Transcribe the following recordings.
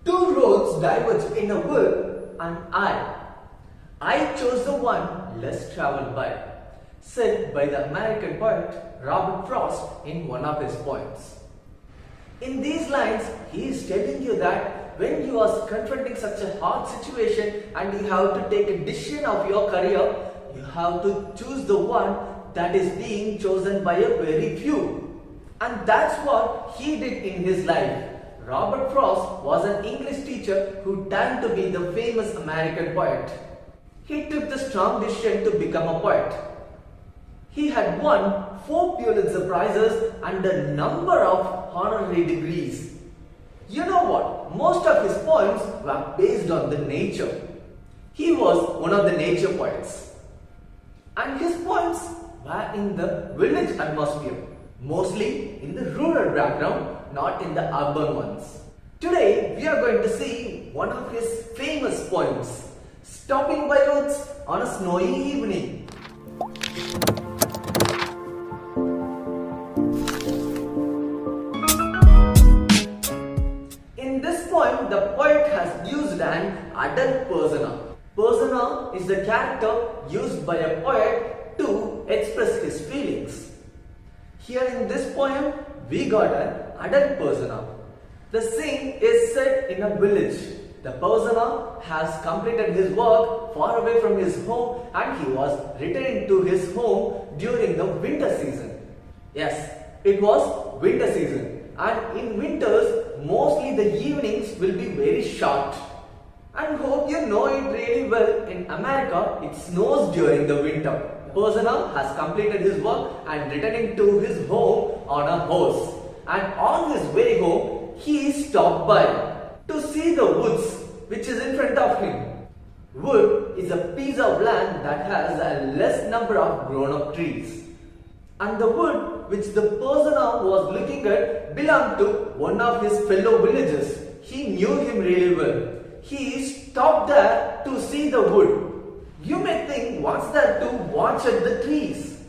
Two roads diverge in a wood, and I chose the one less traveled by, said by the American poet Robert Frost in one of his poems. In these lines, he is telling you that when you are confronting such a hard situation and you have to take a decision of your career, you have to choose the one that is being chosen by a very few. And that's what he did in his life. Robert Frost was an English teacher who turned to be the famous American poet. He took the strong decision to become a poet. He had won 4 Pulitzer Prizes and a number of honorary degrees. You know what? Most of his poems were based on the nature. He was one of the nature poets. And his poems were in the village atmosphere, mostly in the rural background, not in the urban ones. Today, we are going to see one of his famous poems, Stopping by Roads on a Snowy Evening. In this poem, the poet has used an adult persona. Persona is the character used by a poet to express his feelings. Here in this poem, we got an adult persona. The scene is set in a village. The persona has completed his work far away from his home and he was returning to his home during the winter season. Yes, it was winter season, and in winters, mostly the evenings will be very short. And hope you know it really well, in America, it snows during the winter. Persona has completed his work and returning to his home on a horse. And on his way home, he stopped by to see the woods which is in front of him. Wood is a piece of land that has a less number of grown-up trees. And the wood which the persona was looking at belonged to one of his fellow villagers. He knew him really well. He stopped there to see the wood. You may think, what's there to watch at the trees?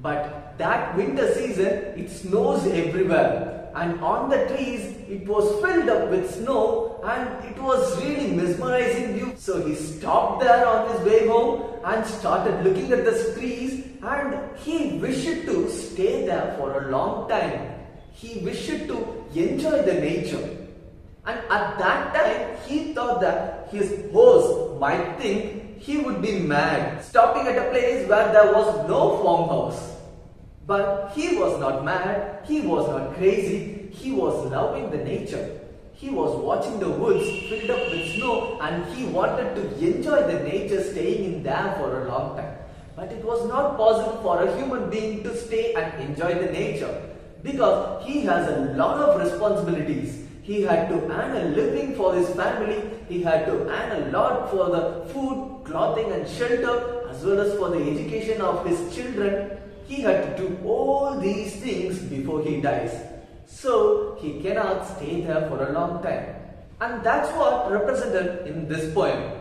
But that winter season, it snows everywhere. And on the trees, it was filled up with snow and it was really mesmerizing view. So he stopped there on his way home and started looking at the trees, and he wished to stay there for a long time. He wished to enjoy the nature. And at that time, he thought that his host might think he would be mad, stopping at a place where there was no farmhouse. But he was not mad, he was not crazy, he was loving the nature. He was watching the woods filled up with snow and he wanted to enjoy the nature, staying in there for a long time. But it was not possible for a human being to stay and enjoy the nature because he has a lot of responsibilities. He had to earn a living for his family, he had to earn a lot for the food, clothing and shelter, as well as for the education of his children. He had to do all these things before he dies. So he cannot stay there for a long time. And that's what represented in this poem.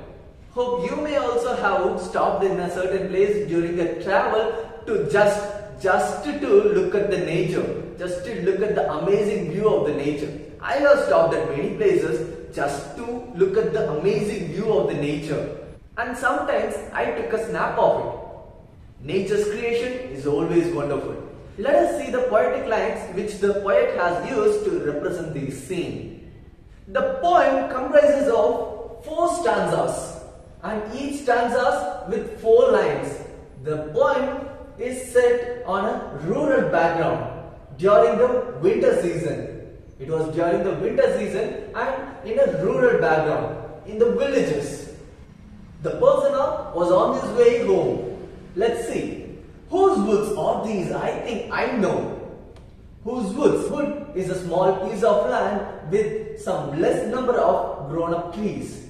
Hope you may also have stopped in a certain place during a travel to just to look at the nature, just to look at the amazing view of the nature. I have stopped at many places just to look at the amazing view of the nature. And sometimes I took a snap of it. Nature's creation is always wonderful. Let us see the poetic lines which the poet has used to represent this scene. The poem comprises of 4 stanzas and each stanza with 4 lines. The poem is set on a rural background during the winter season. It was during the winter season and in a rural background, in the villages. The persona was on his way home. Let's see. Whose woods are these? I think I know. Whose woods? Wood is a small piece of land with some less number of grown-up trees.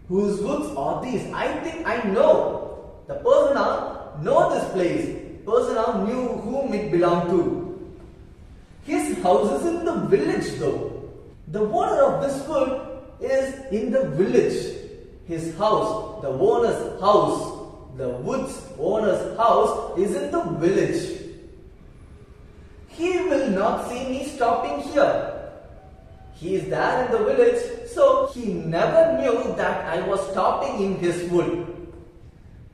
Whose woods are these? I think I know. The persona know this place. Persona knew whom it belonged to. His house is in the village though. The owner of this wood is in the village. His house, the owner's house, the wood's owner's house is in the village. He will not see me stopping here. He is there in the village, so he never knew that I was stopping in his wood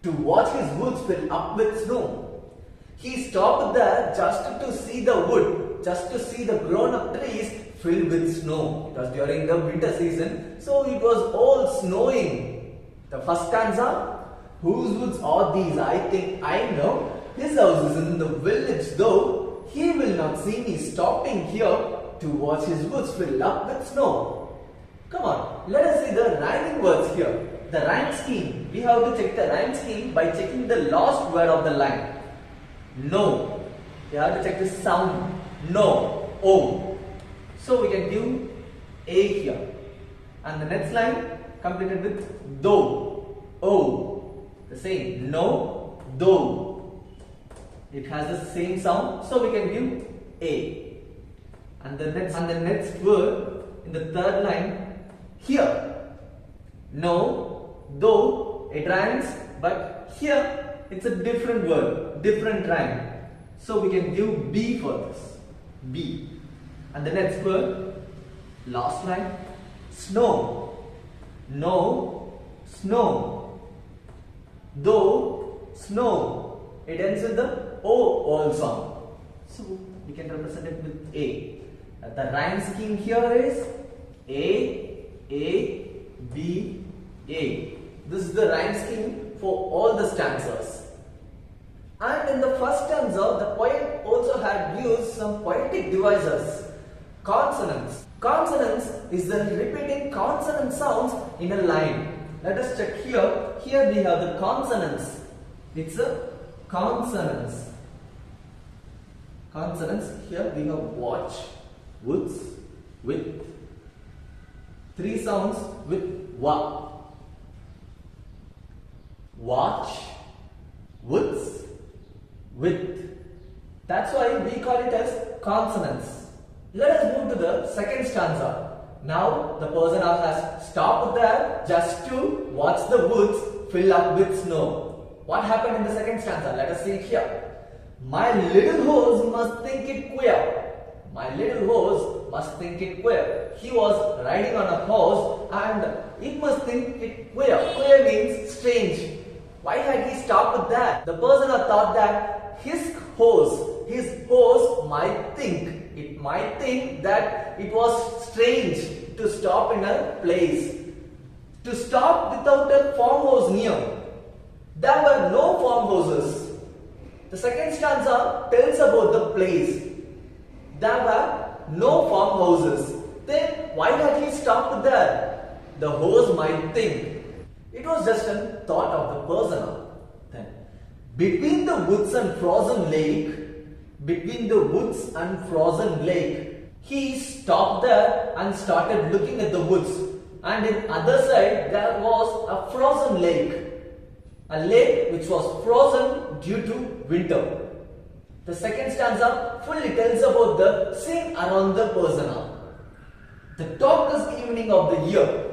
to watch his woods fill up with snow. He stopped there just to see the wood, just to see the grown-up trees filled with snow. It was during the winter season, so it was all snowing. The first stanza, whose woods are these? I think I know. His house is in the village, though he will not see me stopping here to watch his woods fill up with snow. Come on, let us see the rhyming words here. The rhyme scheme. We have to check the rhyme scheme by checking the last word of the line. No. We have to check the sound. No. O. So we can give A here. And the next line completed with do. O. The same. No. Do. It has the same sound. So we can give A. And the next word in the third line here. No, though it rhymes, but here it's a different word, different rhyme. So we can give B for this. B. And the next word, last line, snow. No, snow. Though, snow. It ends with the O all sound. So we can represent it with A. The rhyme scheme here is A, B, A. This is the rhyme scheme for all the stanzas. And in the first stanza, the poet also had used some poetic devices. Consonants. Consonants is the repeating consonant sounds in a line. Let us check here. Here we have the consonants. It's a consonants. Consonants. Here we have watch, woods, with. Three sounds with wa. Watch, woods, with. That's why we call it as consonants. Let us move to the second stanza. Now the person has stopped there just to watch the woods fill up with snow. What happened in the second stanza? Let us see it here. My little horse must think it queer. My little horse must think it queer. He was riding on a horse and it must think it queer. Queer means strange. Why had he stopped there? The person thought that his horse might think. It might think that it was strange to stop in a place. To stop without a farmhouse near. There were no farmhouses. The second stanza tells about the place. There were no farmhouses. Then why had he stopped there? The horse might think. It was just a thought of the person. Then, between the woods and frozen lake, he stopped there and started looking at the woods. And in other side there was a frozen lake. A lake which was frozen due to winter. The second stanza fully tells about the scene around the persona. The darkest evening of the year.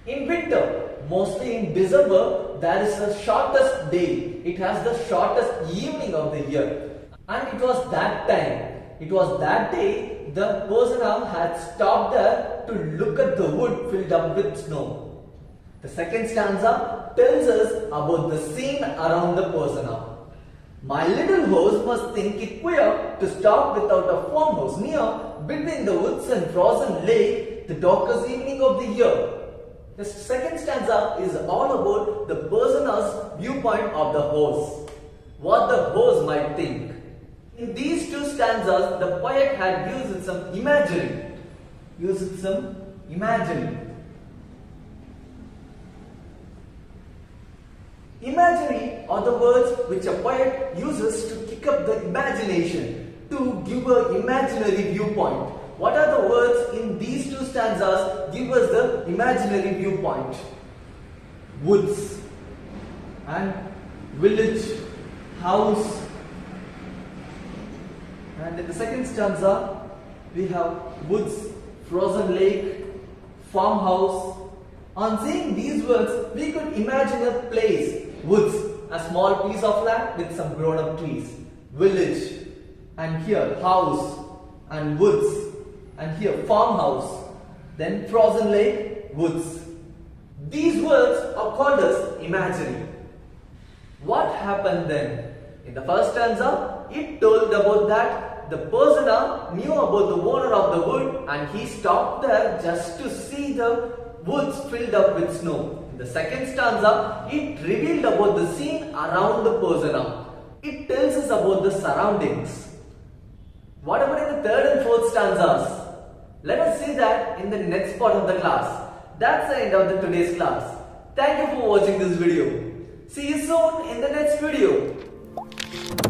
In winter, mostly in December, there is the shortest day. It has the shortest evening of the year. And it was that day, the persona had stopped there to look at the wood filled up with snow. The second stanza tells us about the scene around the persona. My little horse must think it queer to stop without a farmhouse near, between the woods and frozen lake, the darkest evening of the year. The second stanza is all about the persona's viewpoint of the horse, what the horse might think. In these two stanzas, the poet had used some imagery. Imagery are the words which a poet uses to kick up the imagination, to give an imaginary viewpoint. What are the words in these two stanzas give us the imaginary viewpoint? Woods and village, house. And in the second stanza, we have woods, frozen lake, farmhouse. On seeing these words, we could imagine a place. Woods, a small piece of land with some grown-up trees. Village, and here house and woods, and here farmhouse, then frozen lake, woods. These words are called as imagery. What happened then? In the first stanza, it told about that the persona knew about the owner of the wood and he stopped there just to see the woods filled up with snow. In the second stanza, it revealed about the scene around the persona. It tells us about the surroundings. What about in the third and fourth stanzas? Let us see that in the next part of the class. That's the end of today's class. Thank you for watching this video. See you soon in the next video.